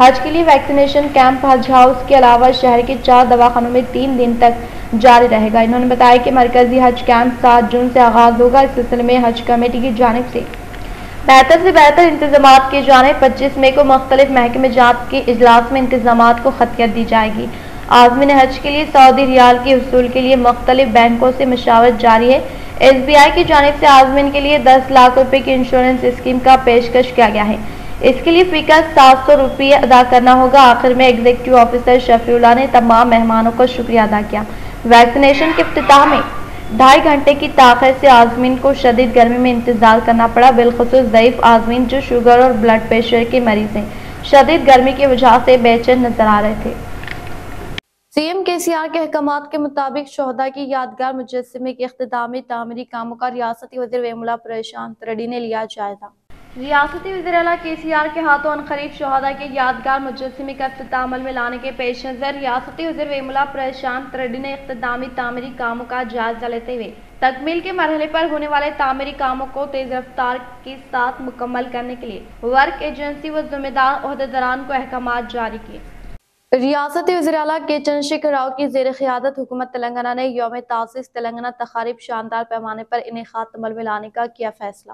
حج کے لیے vaccination camp حج house کے علاوہ شہر کے 4 دواخانوں میں 3 دن تک جاری رہے گا۔ انہوں نے بتایا کہ مرکزی حج کیمپ 7 جون سے آغاز ہوگا۔ اس سلسلے میں حج کمیٹی کی جانب سے بہتر انتظامات کیے جانے 25 مئی کو مختلف محکمہ جات کے اجلاس میں انتظامات کو خطیت دی جائے گی۔ عازمین حج کے لیے سعودی ریال کے حصول کے لیے مختلف بینکوں سے مشاورت جاری ہے۔ SBI کی جانب سے عازمین کے لیے 10 لاکھ روپے کی انشورنس اسکیم کا پیشکش کیا گیا ہے۔ اس کے لیے فی کس 700 روپے ادا کرنا ہوگا۔ آخر میں ایگزیکٹو آفیسر شفیع اللہ نے تمام مہمانوں کا شکریہ ادا کیا۔ ویکسینیشن کے افتتاح میں 2.5 گھنٹے کی تاخیر سے عازمین کو شدید گرمی میں انتظار کرنا پڑا، بالخصوص ضعیف عازمین جو شوگر اور بلڈ پریشر کے مریض ہیں، شدید گرمی کی وجہ سے بے چین نظر آ رہے تھے۔ CM KCR کے احکامات کے مطابق شہداء کی یادگار مجسمے کے اختتامی تعمیری کاموں کا ریاستی وزیر ویملا پرشانت ریڈی نے لیا جائزہ۔ ریاستی وزیر اعلیٰ KCR کے ہاتھوں عنقریب شہداء کے یادگار مجسمے کا افتتاح عمل میں لانے کے پیش نظر ریاستی وزیر ویملا پرشانت ریڈی نے اختتامی تعمیری کاموں کا جائزہ لیتے ہوئے تکمیل کے مرحلے پر ہونے والے تعمیری کاموں کو تیز رفتار کے ساتھ مکمل کرنے کے لیے ورک ایجنسی و ذمہ دار عہدیداران کو احکامات جاری کیے۔ ریاستی وزیر اعلیٰ کے چندر شیکھر راؤ کی زیر قیادت حکومت تلنگانہ نے یوم تاسیس تلنگانہ تقاریب شاندار پیمانے پر انعقاد عمل میں لانے کا کیا فیصلہ۔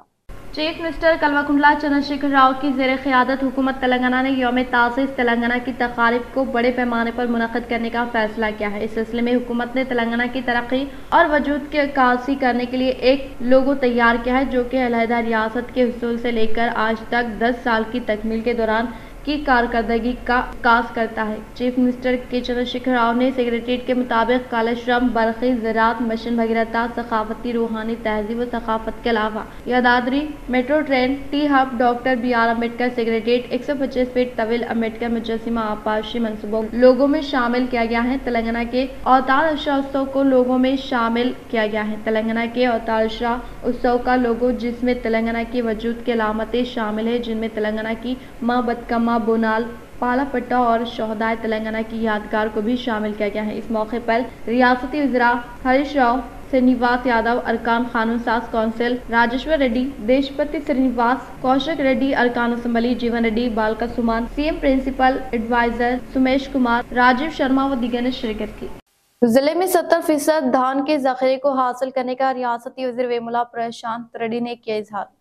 چیف منسٹر کلوا چندر شیکھر راؤ کی زیر قیادت حکومت تلنگانہ نے یوم تاسیس تلنگانہ کی تقاریب کو بڑے پیمانے پر منعقد کرنے کا فیصلہ کیا ہے۔ اس سلسلے میں حکومت نے تلنگانہ کی ترقی اور وجود کی عکاسی کرنے کے لیے ایک لوگو تیار کیا ہے جو کہ علیحدہ ریاست کے حصول سے لے کر آج تک 10 سال کی تکمیل کے دوران کی کارکردگی کا عکاس کرتا ہے۔ چیف منسٹر کے چندر شیکھر راؤ نے سیکریٹریٹ کے مطابق کالشرم، برقی، زراعت، مشن بھگیرتا، ثقافتی روحانی تہذیب و ثقافت کے علاوہ Yadadri metro train, T hub, doctor BR Ambedkar secretariat, 125 feet طویل امبیڈکر مجسمہ آبپاشی منصوبوں لوگوں میں شامل کیا گیا ہے۔ تلنگانہ کے اوتار اشرا اتسو کو لوگوں میں شامل کیا گیا ہے۔ تلنگانہ کے اوتار اشرا اتسو کا لوگو جس میں تلنگانہ کی وجود کی علامتیں شامل ہیں، جن میں تلنگانہ کی ماں بتکما، بونال، پالا پٹا اور شہدائے تلنگانہ کی یادگار کو بھی شامل کیا گیا ہے۔ اس موقع پر ریاستی وزراء ہریش راؤ، سرینیواس یادو، ارکان قانون ساز کونسل راجیشور ریڈی، دیشپتی سرینیواس، کوشک ریڈی، ارکان assembly Jeevan Reddy, Balka Suman, CM principal adviser Somesh Kumar, Rajiv Sharma و دیگر نے شرکت کی۔ ضلع میں 70% دھان کے ذخیرے کو حاصل کرنے کا ریاستی وزیر ویملا پرشانت ریڈی نے کیا اظہار۔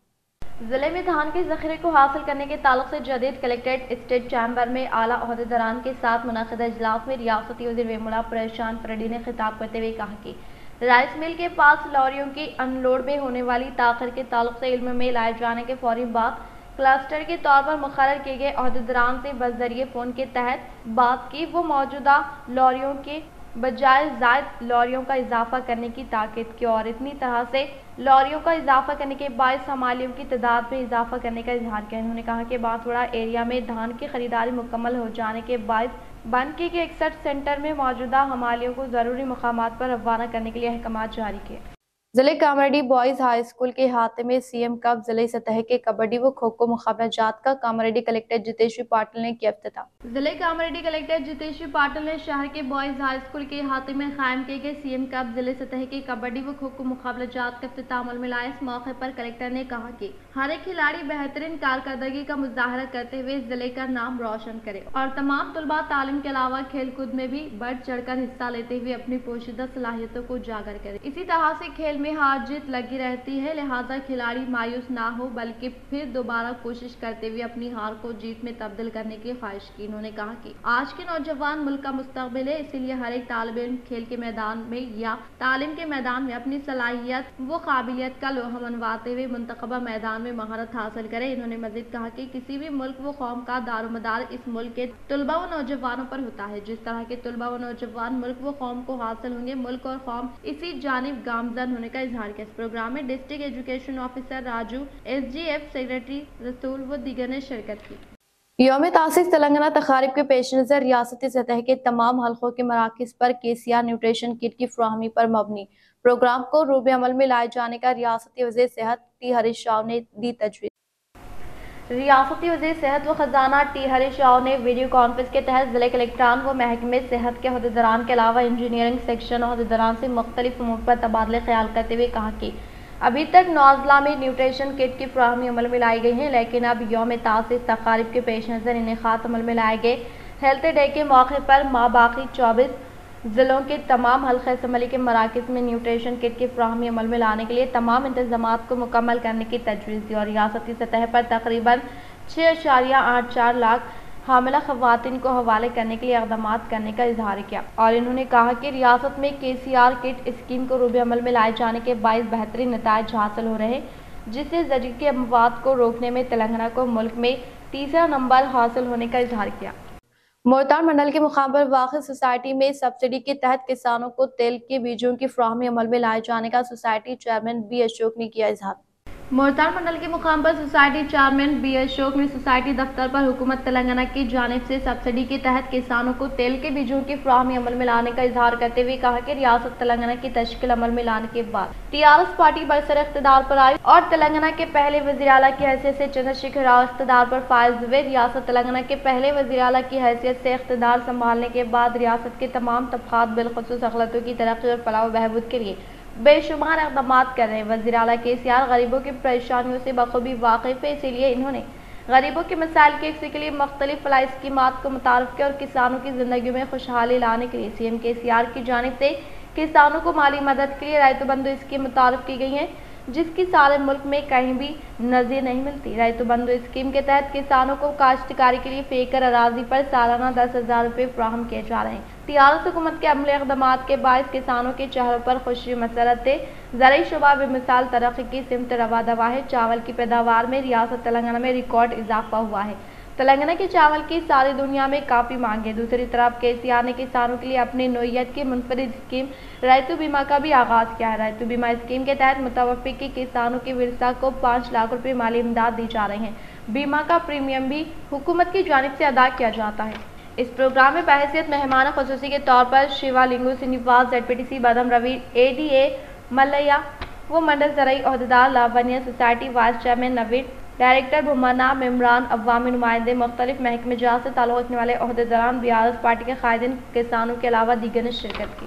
ضلع میں دھان کے ذخیرے کو حاصل کرنے کے تعلق سے جدید کلیکٹریٹ اسٹیٹ چیمبر میں اعلیٰ عہدیداران کے ساتھ منعقدہ اجلاس میں ریاستی وزیر ویملا پرشانت ریڈی نے خطاب کرتے ہوئے کہا کہ رائس مل کے پاس لوریوں کی ان لوڈ میں ہونے والی تاخیر کے تعلق سے علم میں لائے جانے کے فوری بعد کلسٹر کے طور پر مقرر کیے گئے عہدیداران سے بذریعہ فون کے تحت بات کی وہ موجودہ لوریوں کے بجائے زائد لوریوں کا اضافہ کرنے کی تاکید کی اور اتنی طرح سے لوریوں کا اضافہ کرنے کے باعث حمالیوں کی تعداد میں اضافہ کرنے کا اظہار کیا۔ انہوں نے کہا کہ بانسوڑا ایریا میں دھان کی خریداری مکمل ہو جانے کے باعث بند کیے گئے 61 سینٹر میں موجودہ حمالیوں کو ضروری مقامات پر روانہ کرنے کے لیے احکامات جاری کیے۔ ضلع کامریڈی بوائز ہائی اسکول کے احاطے میں CM کپ ضلعی سطح کے کبڈی و کھوکھو مقابلہ جات کا کامریڈی کلکٹر جتیشوری پاٹل نے کیا افتتاح۔ ضلع کامریڈی کلکٹر جتیشوری پاٹل نے شہر کے بوائز ہائی اسکول کے احاطے میں قائم کیے گئے CM کپ ضلعی سطح کے کبڈی و کھوکھو مقابلہ جات کا افتتاح عمل میں لایا۔ اس موقع پر کلکٹر نے کہا کہ ہر ایک کھلاڑی بہترین کارکردگی کا مظاہرہ کرتے ہوئے ضلع کا نام روشن کرے اور تمام طلباء تعلیم کے علاوہ کھیل کود میں بھی بڑھ چڑھ کر حصہ لیتے ہوئے اپنی پوشیدہ صلاحیتوں کو اجاگر کرے۔ اسی طرح سے کھیل میں ہار جیت لگی رہتی ہے، لہٰذا کھلاڑی مایوس نہ ہو بلکہ پھر دوبارہ کوشش کرتے ہوئے اپنی ہار کو جیت میں تبدیل کرنے کی خواہش کی۔ انہوں نے کہا کہ آج کے نوجوان ملک کا مستقبل ہے، اسی لیے ہر ایک طالب علم کھیل کے میدان میں یا تعلیم کے میدان میں اپنی صلاحیت و قابلیت کا لوہا منواتے ہوئے منتخبہ میدان میں مہارت حاصل کرے۔ انہوں نے مزید کہا کہ کسی بھی ملک و قوم کا دارومدار اس ملک کے طلباء و نوجوانوں پر ہوتا ہے۔ جس طرح کے طلباء و نوجوان ملک و قوم کو حاصل ہوں گے، ملک اور قوم اسی جانب گامزن ہونے کا اظہار کیا۔ اس پروگرام میں district education officer Raju, SGF secretary رسول و دیگر نے شرکت کی۔ یوم تاسیس تلنگانہ تقاریب کے پیش نظر ریاستی سطح کے تمام حلقوں کے مراکز پر KCR نیوٹریشن کٹ کی فراہمی پر مبنی پروگرام کو روب عمل میں لائے جانے کا ریاستی وزیر صحت T ہریش راؤ نے دی تجویز۔ ریاستی وزیر صحت و خزانہ T ہریش راؤ نے ویڈیو کانفرنس کے تحت ضلع کلکٹران و محکمہ صحت کے عہدیداران کے علاوہ انجینئرنگ سیکشن عہدیداران سے مختلف امور پر تبادلہ خیال کرتے ہوئے کہا کہ ابھی تک 9 اضلاع میں نیوٹریشن کٹ کی فراہمی عمل میں لائی گئی ہیں، لیکن اب یوم تاسیس تقاریب کے پیش نظر انعقاد عمل میں لائے گئے ہیلتھ ڈے کے موقع پر باقی 24 ضلعوں کے تمام حلقہ اسمبلی کے مراکز میں نیوٹریشن کٹ کی فراہمی عمل میں لانے کے لیے تمام انتظامات کو مکمل کرنے کی تجویز دی اور ریاستی سطح پر تقریباً 6.84 لاکھ حاملہ خواتین کو حوالے کرنے کے لیے اقدامات کرنے کا اظہار کیا، اور انہوں نے کہا کہ ریاست میں KCR کٹ اسکیم کو روبے عمل میں لائے جانے کے باعث بہترین نتائج حاصل ہو رہے ہیں، جس سے زچگی کے اموات کو روکنے میں تلنگانہ کو ملک میں تیسرا نمبر حاصل ہونے کا اظہار کیا۔ ملتان منڈل کے مقام پر واقع سوسائٹی میں سبسڈی کے تحت کسانوں کو تیل کے بیجوں کی فراہمی عمل میں لائے جانے کا سوسائٹی چیئرمین B اشوک نے کیا اظہار۔ ملتان منڈل کے مقام پر سوسائٹی چیئرمین B اشوک نے سوسائٹی دفتر پر حکومت تلنگانہ کی جانب سے سبسڈی کے تحت کسانوں کو تیل کے بیجوں کی فراہمی عمل میں لانے کا اظہار کرتے ہوئے کہا کہ ریاست تلنگانہ کی تشکیل عمل میں لانے کے بعد TRS پارٹی برسر اقتدار پر آئی اور تلنگانہ کے پہلے وزیر اعلیٰ کی حیثیت سے چندر شیکھر راؤ اقتدار پر فائز ہوئے۔ ریاست تلنگانہ کے پہلے وزیر اعلیٰ کی حیثیت سے اقتدار سنبھالنے کے بعد ریاست کے تمام طبقات بالخصوص اقلیتوں کی ترقی اور فلاح و بہبود کے لیے بے شمار اقدامات کر رہے ہیں۔ وزیر اعلیٰ KCR غریبوں کی پریشانیوں سے بخوبی واقف ہے، اسی لیے انہوں نے غریبوں کے مسائل کے حل کے لیے مختلف فلاحی اسکیمات کو متعارف کیا اور کسانوں کی زندگیوں میں خوشحالی لانے کے لیے CM KCR کی جانب سے کسانوں کو مالی مدد کے لیے ریتو بندھو اسکیم متعارف کی گئی ہے، جس کی سارے ملک میں کہیں بھی نظیر نہیں ملتی۔ ریتو بندھو اسکیم کے تحت کسانوں کو کاشتکاری کے لیے فی ایکڑ اراضی پر سالانہ 10,000 روپے فراہم کیے جا رہے ہیں۔ TRS حکومت کے عملی اقدامات کے باعث کسانوں کے چہروں پر خوشی مسرت ہے۔ زرعی شعبہ بے مثال ترقی کی سمت رواں دوا ہے۔ چاول کی پیداوار میں ریاست تلنگانہ میں ریکارڈ اضافہ ہوا ہے۔ تلنگانہ کے چاول کی ساری دنیا میں کافی مانگ ہے۔ دوسری طرف KCR نے کسانوں کے لیے اپنی نوعیت کی منفرد اسکیم ریتو بیمہ کا بھی آغاز کیا ہے۔ ریتو بیمہ اسکیم کے تحت متوفی کے کسانوں کی ورثہ کو 5 لاکھ روپے مالی امداد دی جا رہی ہے۔ بیمہ کا پریمیم بھی حکومت کی جانب سے ادا کیا جاتا ہے۔ اس پروگرام میں بحیثیت مہمان خصوصی کے طور پر شیوا لنگو سرینیواس، ZPTC بدم روی، ADA ملیہ و منڈل زرعی عہدیدار لاونیہ، سوسائٹی وائس چیئرمین نوید، ڈائریکٹر بھومنا، ممبران، عوامی نمائندے، مختلف محکمہ جات سے تعلق رکھنے والے عہدیداران، BRS پارٹی کے قائدین، کسانوں کے علاوہ دیگر نے شرکت کی۔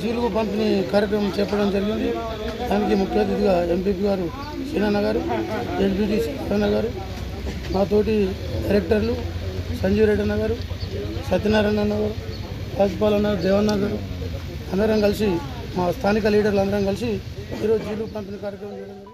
జీలుగు పంపిణీ కార్యక్రమం చేపట్టడం జరిగింది। దానికి ముఖ్య అతిథిగా ఎంపీపీ గారు సీనన్న గారు, LPD సీనన్న గారు, మా తోటి డైరెక్టర్లు సంజీవ్ రెడ్డి అన్న గారు, సత్యనారాయణ అన్న గారు, రాజ్పాల్ అన్న, దేవన్న గారు అందరం కలిసి మా స్థానిక లీడర్లు అందరం కలిసి ఈరోజు జీలుగు పంపిణీ కార్యక్రమం చేయడం జరిగింది।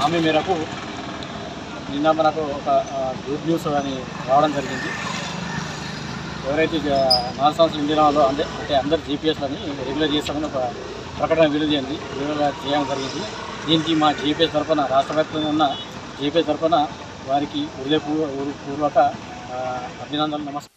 హామీ మేరకు నిన్న మనకు ఒక గుడ్ న్యూస్ అని రావడం జరిగింది। ఎవరైతే 4 సంవత్సరాల ఇండియాలో అంటే అందరు GPS-లని రెగ్యులర్ చేస్తామని ఒక ప్రకటన విడుదల చేయడం జరిగింది। దీనికి మా GPS తరఫున రాష్ట్ర వ్యాప్తంగా ఉన్న GPS తరఫున వారికి హృదయపూర్వక అభినందనలు, నమస్కారం।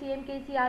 CM KCR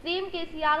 CM KCR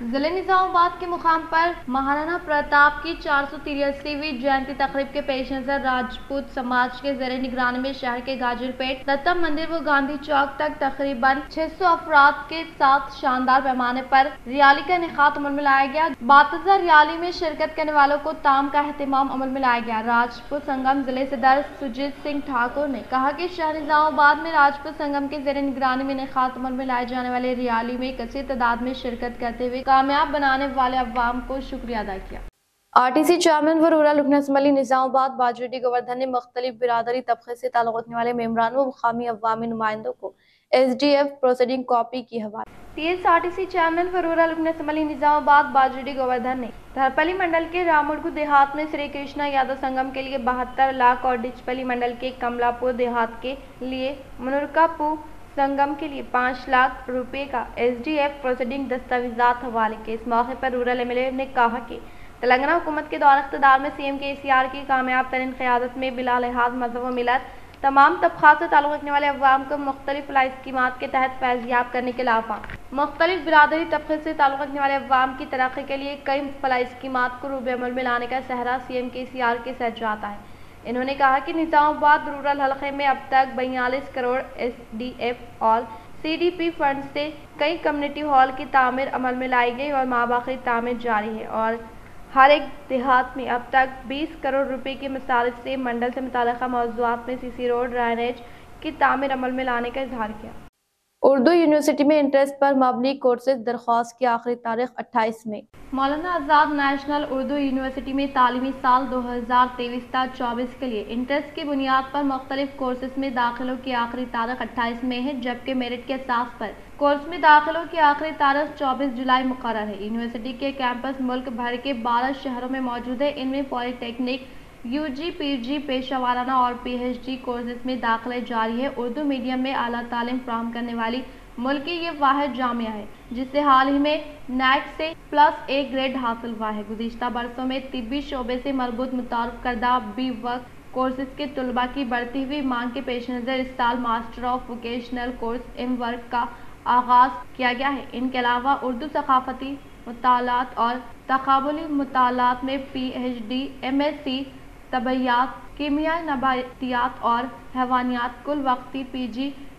ضلع نظام آباد کے مقام پر مہارانا پرتاپ کی 483ویں جینتی تقریب کے پیش نظر راجپوت سماج کے زیر نگرانی میں شہر کے گاجر پیٹ، دتا مندر و گاندھی چوک تک تقریباً 600 افراد کے ساتھ شاندار پیمانے پر ریالی کا انعقاد عمل میں لایا گیا۔ باتزہ ریالی میں شرکت کرنے والوں کو تام کا اہتمام عمل میں لایا گیا۔ راجپوت سنگم ضلع صدر سجیت سنگھ ٹھاکر نے کہا کہ شہر نظام آباد میں راجپوت سنگم کے زیر نگرانی میں انعقاد عمل میں لائے جانے والے ریالی میں کثیر تعداد میں شرکت کرتے ہوئے کامیاب بنانے والے عوام کو شکریہ ادا کیا۔ RTC چیئرمین و رورل رکن اسمبلی نظام آباد باجوڑی ڈی گوردھن نے مختلف برادری طبقے سے تعلق رکھنے والے ممبرانوں و مقامی عوامی نمائندوں کو SDF پروسیڈنگ کاپی کی حوالے۔ TSRTC چیئرمین و رورل رکن اسمبلی نظام آباد باجوڑی ڈی گوردھن نے دھرپلی منڈل کے رامڑگو دیہات میں سری کرشنا یادو سنگم کے لیے 72 لاکھ اور ڈچپلی منڈل کے کملا پور دیہات کے لیے منورکا پو سنگم کے لیے 5 لاکھ روپے کا SDF پروسیڈنگ دستاویزات حوالے کے۔ اس موقع پر رورل MLA نے کہا کہ تلنگانہ حکومت کے دور اقتدار میں CM KCR کی کامیاب ترین قیادت میں بلا لحاظ مذہب و ملت تمام طبقات سے تعلق رکھنے والے عوام کو مختلف فلاحی اسکیمات کے تحت فیض یاب کرنے کے علاوہ مختلف برادری طبقے سے تعلق رکھنے والے عوام کی ترقی کے لیے کئی فلاحی اسکیمات کو روب عمل میں لانے کا سہرا CM KCR کے سر جاتا ہے۔ انہوں نے کہا کہ نظام آباد رورل حلقے میں اب تک 42 کروڑ SDF اور CDP فنڈ سے کئی کمیونٹی ہال کی تعمیر عمل میں لائی گئی اور ماباقی تعمیر جاری ہے اور ہر ایک دیہات میں اب تک 20 کروڑ روپے کی مصارف سے منڈل سے متعلقہ موضوعات میں CC روڈ ڈرینیج کی تعمیر عمل میں لانے کا اظہار کیا۔ اردو یونیورسٹی میں انٹرسٹ پر مبنی کورسز درخواست کی آخری تاریخ 28 مئی۔ مولانا آزاد نیشنل اردو یونیورسٹی میں تعلیمی سال 2023 تا 24 کے لیے انٹرسٹ کی بنیاد پر مختلف کورسز میں داخلوں کی آخری تاریخ 28 مئی ہے، جبکہ میرٹ کے اساس پر کورس میں داخلوں کی آخری تاریخ 24 جولائی مقرر ہے۔ یونیورسٹی کے کیمپس ملک بھر کے 12 شہروں میں موجود ہے۔ ان میں پولی ٹیکنک، UG PG پیشہ ورانہ اور PhD کورسز میں داخلے جاری ہے۔ اردو میڈیم میں اعلیٰ تعلیم فراہم کرنے والی ملک کی یہ واحد جامعہ ہے جس سے حال ہی میں NAC سے +A گریڈ حاصل ہوا ہے۔ گزشتہ برسوں میں طبی شعبے سے مربوط متعارف کردہ B.Work کورسز کے طلباء کی بڑھتی ہوئی مانگ کے پیش نظر اس سال master of vocational course M.Work کا آغاز کیا گیا ہے۔ ان کے علاوہ اردو ثقافتی مطالعات اور تقابلی مطالعات میں PhD، MSc طبیعیات، کیمیائی نباتیات اور حیوانیات، کل وقتی PG،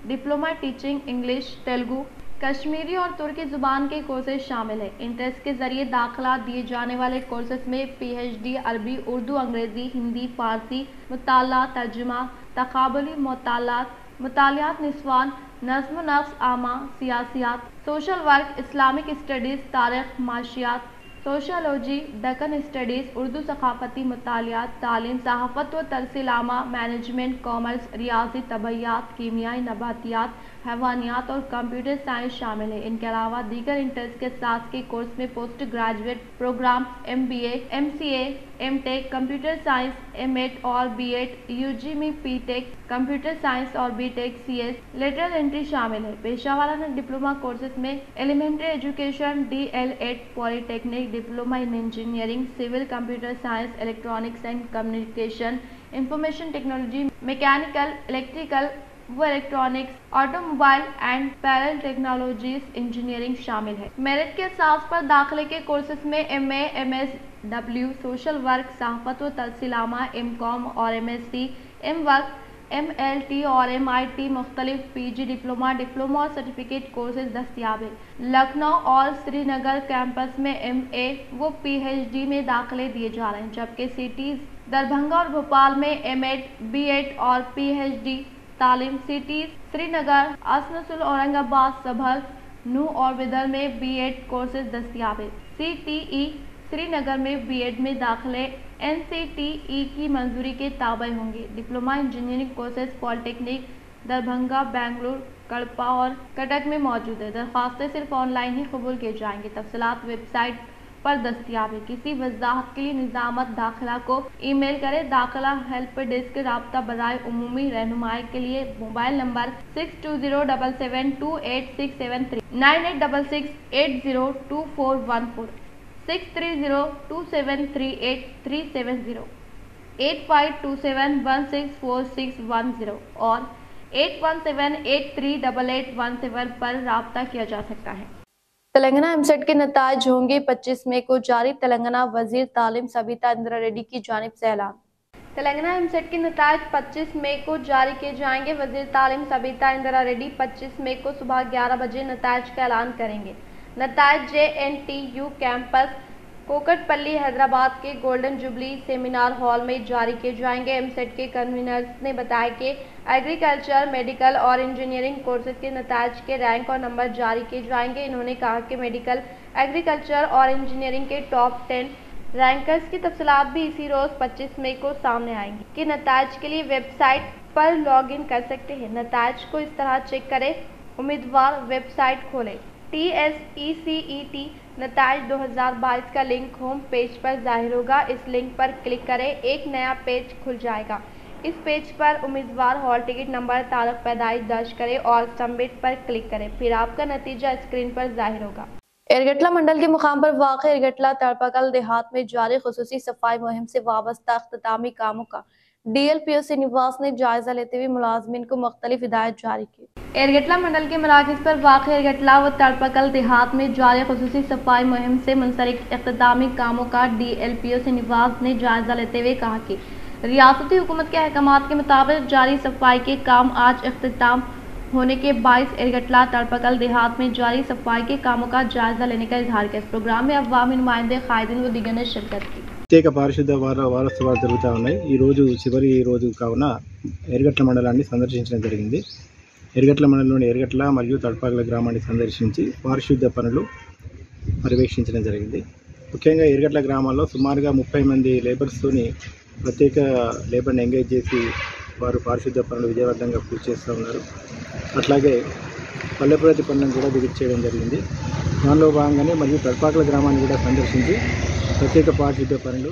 diploma teaching English, Telugu, Kashmiri اور ترکی زبان کے کورسز شامل ہیں۔ انٹرسٹ کے ذریعے داخلہ دیے جانے والے کورسز میں PhD عربی، اردو، انگریزی، ہندی، فارسی، مطالعات، ترجمہ، تقابلی مطالعات، مطالعات نسوان، نظم و نسق عامہ، سیاسیات، سوشل ورک، اسلامک اسٹڈیز، تاریخ، معاشیات، سوشیالوجی، دکن اسٹڈیز، اردو ثقافتی مطالعات، تعلیم، صحافت و ترسیل عامہ، مینجمنٹ، کامرس، ریاضی، طبیعیات، کیمیائی نباتیات، حیوانیات اور کمپیوٹر سائنس شامل ہے۔ ان کے علاوہ دیگر انٹرسٹ کے ساتھ کے کورس میں post graduate programme, MBA، MCA، M.Tech، computer science, M.Ed اور B.Ed، UG میں P.Tech، کمپیوٹر سائنس اور B.Tech CS، لیٹرل انٹری شامل ہے۔ پیشہ ورانہ ڈپلومہ کورسز میں elementary education, DL.Ed، polytechnic, diploma in engineering, civil, computer science, electronics and communication, information technology, mechanical, electrical و electronics, automobile and apparel technologies engineering شامل ہے۔ Merit کے اساس پر داخلے کے کورسز میں MA، MSW، سوشل ورک، صحافت و ترسیل عامہ، M.Com اور MSc، M.Work، MLT اور MIT، مختلف PG، ڈپلومہ اور سرٹیفکیٹ کورسز دستیاب ہیں۔ لکھنؤ اور سری نگر کیمپس میں MA و PhD میں داخلے دیے جا رہے ہیں، جبکہ سٹیز دربھنگہ اور بھوپال میں M.Ed، B.Ed اور PhD تعلیم، سٹیز سری نگر، آسنسول، اورنگ آباد، سبھل، نو اور بدر میں B.Ed کورسز دستیاب ہیں۔ CTE سری نگر میں B.Ed میں داخلے NCTE کی منظوری کے تابع ہوں گے۔ ڈپلومہ انجینئرنگ کورسز پولی ٹیکنک دربھنگہ، بنگلور، کڑپا اور کٹک میں موجود ہے۔ درخواستیں صرف آن لائن ہی قبول کی جائیں گی۔ تفصیلات ویب سائٹ پر دستیاب ہے۔ کسی وضاحت کے لیے نظامت داخلہ کو ای میل کریں۔ داخلہ ہیلپ ڈیسک رابطہ برائے عمومی رہنمائی کے لیے موبائل نمبر 6207728673 9866802414 630273830 8527164610 اور 8178388817 پر رابطہ کیا جا سکتا ہے۔ تلنگانہ ایمسیٹ کے نتائج ہوں گے 25 مئی کو جاری، تلنگانہ وزیر تعلیم سبیتا اندرا ریڈی کی جانب سے اعلان۔ تلنگانہ ایمسیٹ کے نتائج 25 مئی کو جاری کیے جائیں گے۔ وزیر تعلیم سبیتا اندرا ریڈی 25 مئی کو صبح 11 بجے نتائج کا اعلان کریں گے۔ نتائج JNTU کیمپس کوکٹ پلی حیدرآباد کے گولڈن جوبلی سیمینار ہال میں جاری کیے جائیں گے۔ ایمسیٹ کے کنوینرز نے بتایا کہ ایگریکلچر، میڈیکل اور انجینئرنگ کورسز کے نتائج کے رینک اور نمبر جاری کیے جائیں گے۔ انہوں نے کہا کہ میڈیکل، ایگریکلچر اور انجینئرنگ کے ٹاپ 10 رینکرز کی تفصیلات بھی اسی روز 25 مئی کو سامنے آئیں گی کہ نتائج کے لیے ویب سائٹ پر لاگ ان کر سکتے ہیں۔ نتائج کو اس طرح چیک کریں: امیدوار ویب سائٹ کھولیں، TSECET نتائج 2022 کا لنک ہوم پیج پر ظاہر ہوگا۔ اس لنک پر کلک کریں، ایک نیا پیج کھل جائے گا۔ اس پیج پر امیدوار ہال ٹکٹ نمبر، تاریخ پیدائش درج کریں اور سبمٹ پر کلک کریں، پھر آپ کا نتیجہ اسکرین پر ظاہر ہوگا۔ ایرگٹلا منڈل کے مقام پر واقع ایرگٹلا تڑپکل دیہات میں جاری خصوصی صفائی مہم سے وابستہ اختتامی کاموں کا DLPO سرینیواس نے جائزہ لیتے ہوئے ملازمین کو مختلف ہدایات جاری کی۔ ایرگٹلا منڈل کے مراکز پر واقع ایرگٹلا و تڑپکل دیہات میں جاری خصوصی صفائی مہم سے منسلک اختتامی کاموں کا DLPO سرینیواس نے جائزہ لیتے ہوئے کہا کہ ریاستی حکومت کے احکامات کے مطابق جاری صفائی کے کام آج اختتام ہونے کے باعث ایرگٹلا تڑپکل دیہات میں جاری صفائی کے کاموں کا جائزہ لینے کا اظہار کیا۔ اس پروگرام میں عوامی نمائندے، قائدین و دیگر نے شرکت کی۔ ప్రత్యేక పారిశుద్ధ వారోత్సవాలు జరుగుతూ ఉన్నాయి. ఈరోజు చివరి రోజు కావున ఎర్గట్ల మండలాన్ని సందర్శించడం జరిగింది. ఎర్గట్ల మండలంలోని ఎర్గట్ల మరియు తడపాకల గ్రామాన్ని సందర్శించి పారిశుద్ధ పనులు పర్యవేక్షించడం జరిగింది. ముఖ్యంగా ఎర్గట్ల గ్రామాల్లో సుమారుగా 30 మంది లేబర్స్తోని ప్రత్యేక లేబర్ని ఎంగేజ్ చేసి వారు పారిశుద్ధ పనులు విజయవంతంగా పూర్తి చేస్తూ ఉన్నారు. అట్లాగే పల్లెప్రగతి పనులను కూడా విధించడం జరిగింది. దానిలో భాగంగానే మరియు తడపాకల గ్రామాన్ని కూడా సందర్శించి ప్రత్యేక పారిశుద్ధ పనులు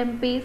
MPs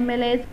MLAs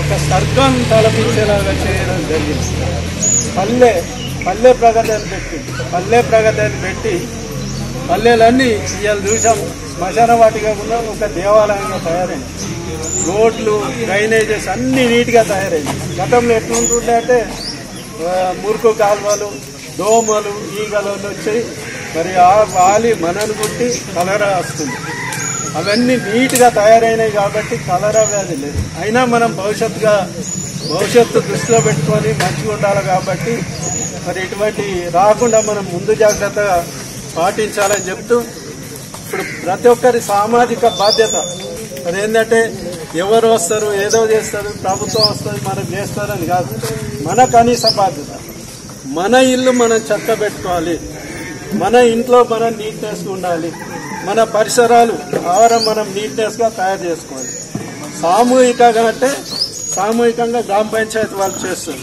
ఒక స్వర్గం తలపించేలాగా చేయడం జరిగింది. పల్లె ప్రగతి అని పెట్టి పల్లెలన్నీ ఇవాళ చూసాం శ్మశాన వాటిగా కూడా ఒక దేవాలయంగా తయారైంది. రోడ్లు, డ్రైనేజెస్ అన్ని నీట్గా తయారైంది. గతంలో ఎట్లుంటుండే అంటే మురుకు కాలువలు, దోమలు, ఈగలు వచ్చి మరి ఆ వాలి మనను కుట్టి కలరా వస్తుంది. అవన్నీ నీట్గా తయారైనాయి కాబట్టి కలరా వ్యాధి లేదు. అయినా మనం భవిష్యత్తు దృష్టిలో పెట్టుకొని మంచిగా ఉండాలి కాబట్టి మరి ఇటువంటి రాకుండా మనం ముందు జాగ్రత్తగా పాటించాలని చెప్తూ ఇప్పుడు ప్రతి ఒక్కరి సామాజిక బాధ్యత అదేంటంటే ఎవరు వస్తారు, ఏదో చేస్తారు, ప్రభుత్వం వస్తుంది మనకు చేస్తారని కాదు. మన కనీస బాధ్యత మన ఇల్లు మనం చక్కబెట్టుకోవాలి, మన ఇంట్లో మనం నీట్నెస్గా ఉండాలి, మన పరిసరాలు ఆహారం మనం నీట్నెస్గా తయారు చేసుకోవాలి. సామూహికంగా గ్రామ పంచాయతీ వాళ్ళు చేస్తారు.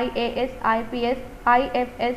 IAS, IPS, IFS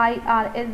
IRS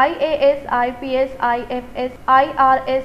IAS, IPS, IFS, IRS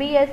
BS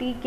TK।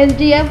SDF